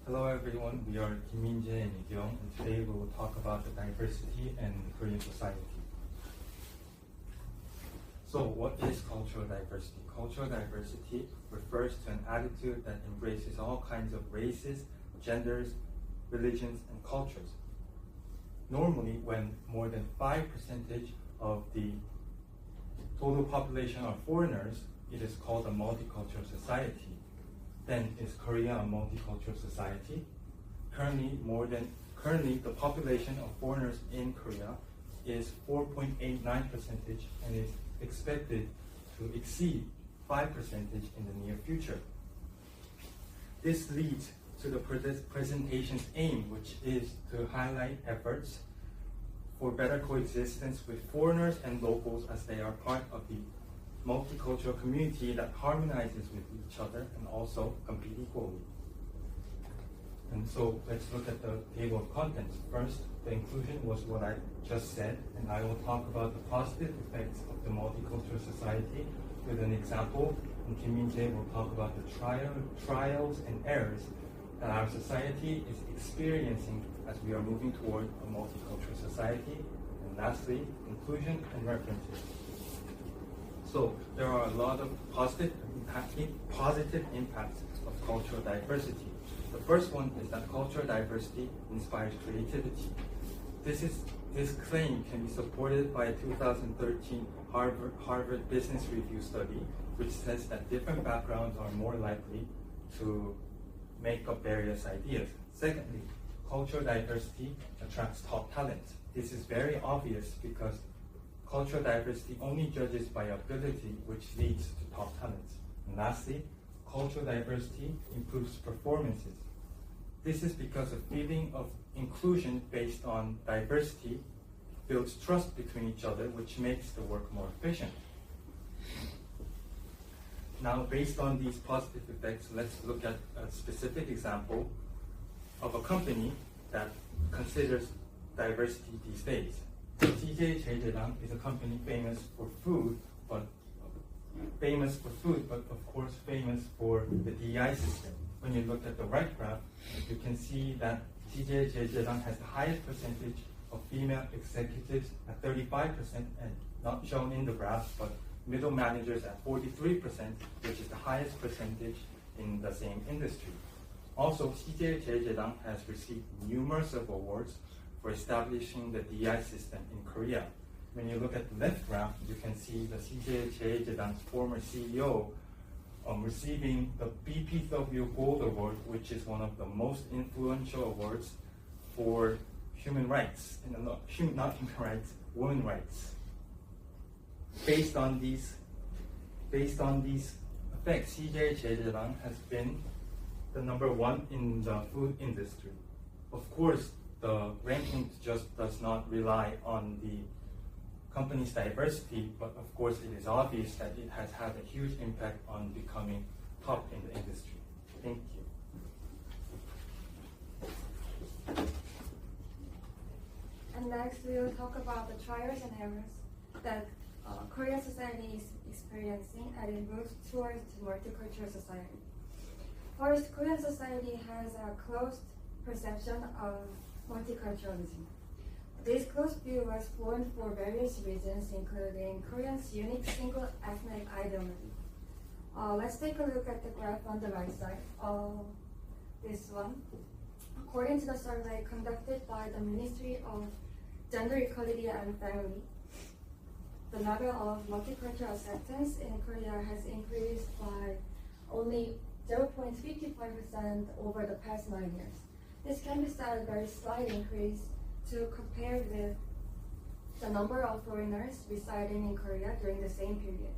Hello everyone, we are Kim Min-jae and Lee Kyung, and today we will talk about the diversity in Korean society. So what is cultural diversity? Cultural diversity refers to an attitude that embraces all kinds of races, genders, religions, and cultures. Normally, when more than 5% of the total population are foreigners, it is called a multicultural society. Then is Korea a multicultural society? Currently, the population of foreigners in Korea is 4.89% and is expected to exceed 5% in the near future. This leads to the presentation's aim, which is to highlight efforts for better coexistence with foreigners and locals as they are part of the multicultural community that harmonizes with each other and also compete equally. And so let's look at the table of contents. First, the inclusion was what I just said, and I will talk about the positive effects of the multicultural society with an example, and Kim Min-jae will talk about the trials and errors that our society is experiencing as we are moving toward a multicultural society. And lastly, inclusion and references. So there are a lot of positive impacts of cultural diversity. The first one is that cultural diversity inspires creativity. This claim can be supported by a 2013 Harvard Business Review study, which says that different backgrounds are more likely to make up various ideas. Secondly, cultural diversity attracts top talent. This is very obvious because cultural diversity only judges by ability, which leads to top talents. And lastly, cultural diversity improves performances. This is because a feeling of inclusion based on diversity builds trust between each other, which makes the work more efficient. Now, based on these positive effects, let's look at a specific example of a company that considers diversity these days. CTE is a company famous for food, but of course famous for the DEI system. When you look at the right graph, you can see that CTE has the highest percentage of female executives at 35%, and not shown in the graph, but middle managers at 43%, which is the highest percentage in the same industry. Also, CTE has received numerous awards for establishing the DI system in Korea. When you look at the left graph, you can see the CJJ's former CEO receiving the BPW Gold Award, which is one of the most influential awards for human rights, not human rights, women rights. Based on these effects, CJJ랑 has been the number one in the food industry. Of course, the ranking just does not rely on the company's diversity, but of course it is obvious that it has had a huge impact on becoming top in the industry. Thank you. And next we will talk about the trials and errors that Korean society is experiencing as it moves towards multicultural society. First, Korean society has a closed perception of multiculturalism. This closed view was formed for various reasons, including Koreans' unique single ethnic identity. Let's take a look at the graph on the right side. This one. According to the survey conducted by the Ministry of Gender Equality and Family, the level of multicultural acceptance in Korea has increased by only 0.55% over the past 9 years. This can be said a very slight increase to compare with the number of foreigners residing in Korea during the same period.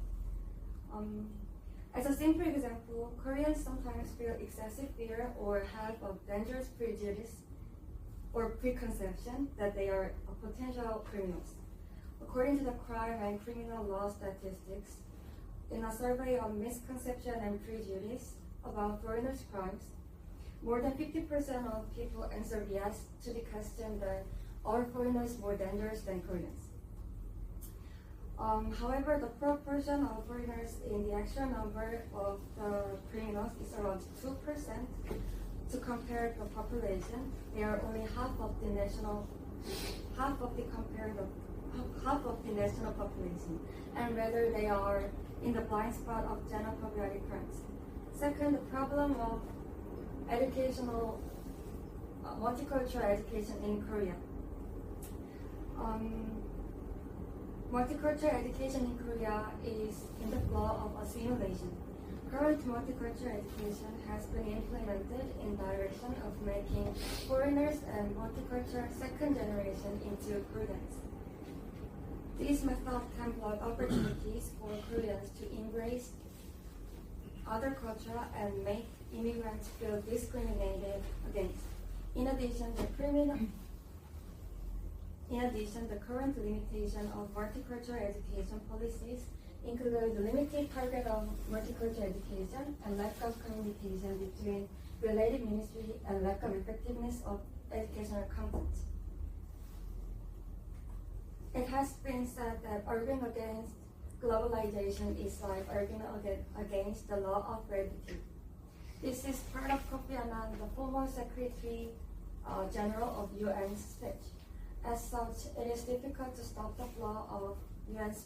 As a simple example, Koreans sometimes feel excessive fear or have a dangerous prejudice or preconception that they are potential criminals. According to the crime and criminal law statistics, in a survey on misconception and prejudice about foreigners' crimes, more than 50% of people answered yes to the question that are foreigners more dangerous than Koreans. However, the proportion of foreigners in the actual number of the criminals is around 2%, to compare the population, they are only half of the national population, and whether they are in the blind spot of general patriotic crimes. Second, the problem of multicultural education in Korea. Multicultural education in Korea is in the flow of assimilation. Current multicultural education has been implemented in direction of making foreigners and multicultural second generation into Koreans. These methods can block opportunities for Koreans to embrace other culture and make immigrants feel discriminated against. In addition, the current limitation of multicultural education policies include the limited target of multicultural education and lack of communication between related ministries and lack of effectiveness of educational content. It has been said that arguing against globalization is like arguing against the law of gravity. This is part of Kofi Annan, the former Secretary General of UN's speech. As such, it is difficult to stop the flow of UN's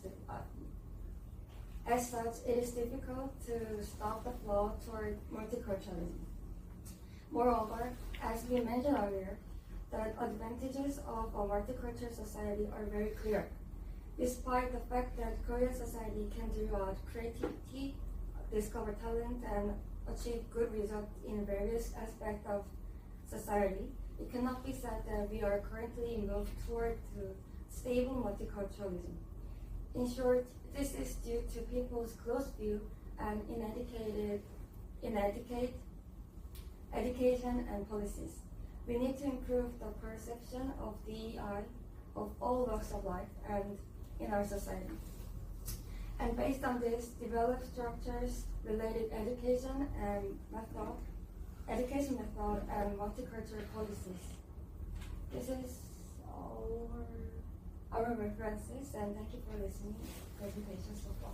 toward multiculturalism. Moreover, as we mentioned earlier, the advantages of a multicultural society are very clear. Despite the fact that Korean society can do creativity, discover talent, and achieve good results in various aspects of society, it cannot be said that we are currently moved toward stable multiculturalism. In short, this is due to people's close view and education and policies. We need to improve the perception of DEI of all walks of life and in our society. And based on this, develop structures related education method and multicultural policies. This is our references, and thank you for listening to the presentation so far.